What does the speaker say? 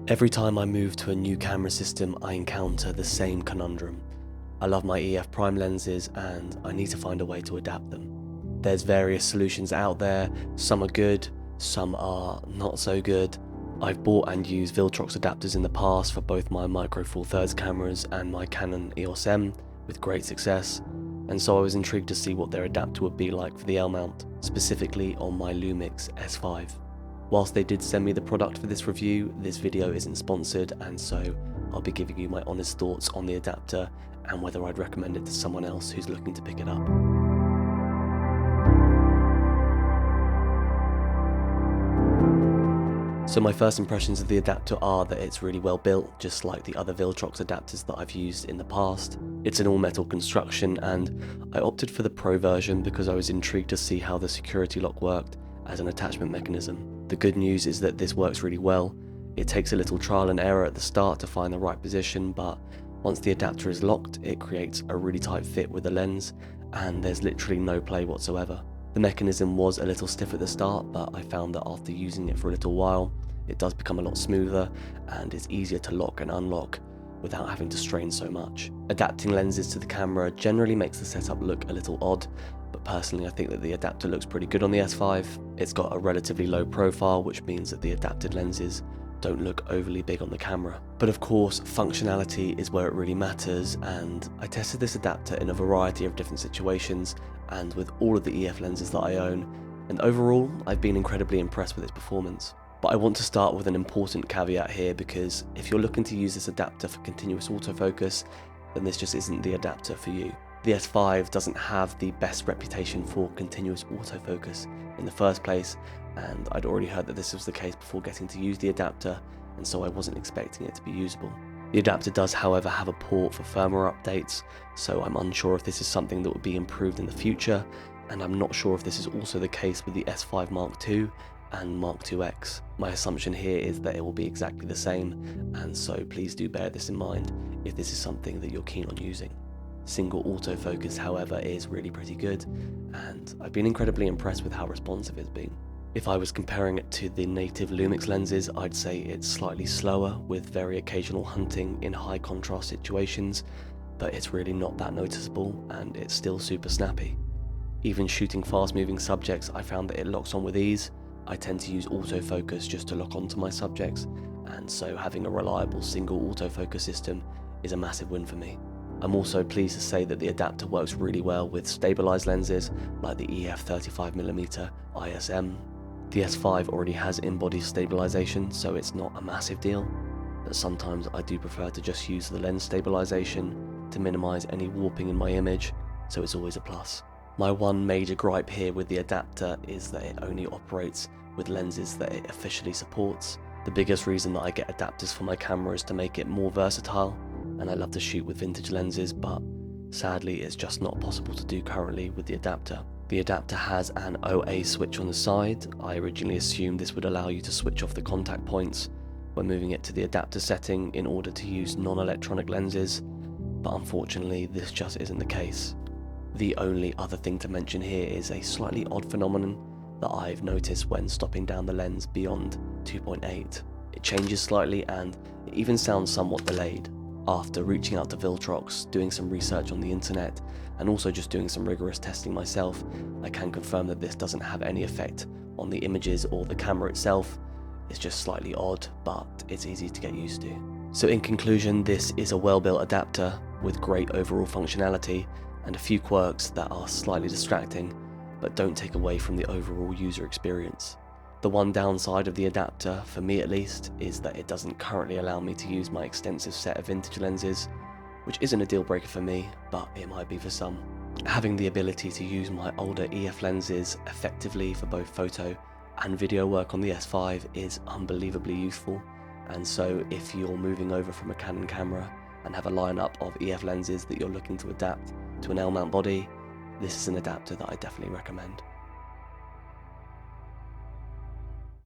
Every time I move to a new camera system, I encounter the same conundrum. I love my EF prime lenses and I need to find a way to adapt them. There's various solutions out there, some are good, some are not so good. I've bought and used Viltrox adapters in the past for both my Micro Four Thirds cameras and my Canon EOS M with great success, and so I was intrigued to see what their adapter would be like for the L-mount, specifically on my Lumix S5. Whilst they did send me the product for this review, this video isn't sponsored, and so I'll be giving you my honest thoughts on the adapter and whether I'd recommend it to someone else who's looking to pick it up. So my first impressions of the adapter are that it's really well built, just like the other Viltrox adapters that I've used in the past. It's an all-metal construction, and I opted for the Pro version because I was intrigued to see how the security lock worked as an attachment mechanism. The good news is that this works really well. It takes a little trial and error at the start to find the right position, but once the adapter is locked, it creates a really tight fit with the lens, and there's literally no play whatsoever. The mechanism was a little stiff at the start, but I found that after using it for a little while, it does become a lot smoother and it's easier to lock and unlock without having to strain so much. Adapting lenses to the camera generally makes the setup look a little odd, but personally I think that the adapter looks pretty good on the S5. It's got a relatively low profile, which means that the adapted lenses don't look overly big on the camera. But of course, functionality is where it really matters, and I tested this adapter in a variety of different situations and with all of the EF lenses that I own, and overall I've been incredibly impressed with its performance. But I want to start with an important caveat here, because if you're looking to use this adapter for continuous autofocus, then this just isn't the adapter for you. The S5 doesn't have the best reputation for continuous autofocus in the first place, and I'd already heard that this was the case before getting to use the adapter, and so I wasn't expecting it to be usable. The adapter does, however, have a port for firmware updates, so I'm unsure if this is something that would be improved in the future, and I'm not sure if this is also the case with the S5 Mark II and Mark IIX. My assumption here is that it will be exactly the same, and so please do bear this in mind if this is something that you're keen on using. Single autofocus, however, is really pretty good, and I've been incredibly impressed with how responsive it's been. If I was comparing it to the native Lumix lenses, I'd say it's slightly slower with very occasional hunting in high contrast situations, but it's really not that noticeable and it's still super snappy. Even shooting fast moving subjects, I found that it locks on with ease. I tend to use autofocus just to lock onto my subjects, and so having a reliable single autofocus system is a massive win for me. I'm also pleased to say that the adapter works really well with stabilized lenses like the EF-35mm ISM. The S5 already has in-body stabilization, so it's not a massive deal, but sometimes I do prefer to just use the lens stabilization to minimize any warping in my image, so it's always a plus. My one major gripe here with the adapter is that it only operates with lenses that it officially supports. The biggest reason that I get adapters for my camera is to make it more versatile, and I love to shoot with vintage lenses, but sadly it's just not possible to do currently with the adapter. The adapter has an OA switch on the side. I originally assumed this would allow you to switch off the contact points when moving it to the adapter setting in order to use non-electronic lenses, but unfortunately this just isn't the case. The only other thing to mention here is a slightly odd phenomenon that I've noticed when stopping down the lens beyond 2.8. It changes slightly and it even sounds somewhat delayed. After reaching out to Viltrox, doing some research on the internet, and also just doing some rigorous testing myself, I can confirm that this doesn't have any effect on the images or the camera itself. It's just slightly odd, but it's easy to get used to. So in conclusion, this is a well-built adapter with great overall functionality and a few quirks that are slightly distracting, but don't take away from the overall user experience. The one downside of the adapter, for me at least, is that it doesn't currently allow me to use my extensive set of vintage lenses, which isn't a deal breaker for me, but it might be for some. Having the ability to use my older EF lenses effectively for both photo and video work on the S5 is unbelievably useful, and so if you're moving over from a Canon camera and have a lineup of EF lenses that you're looking to adapt to an L-mount body, this is an adapter that I definitely recommend.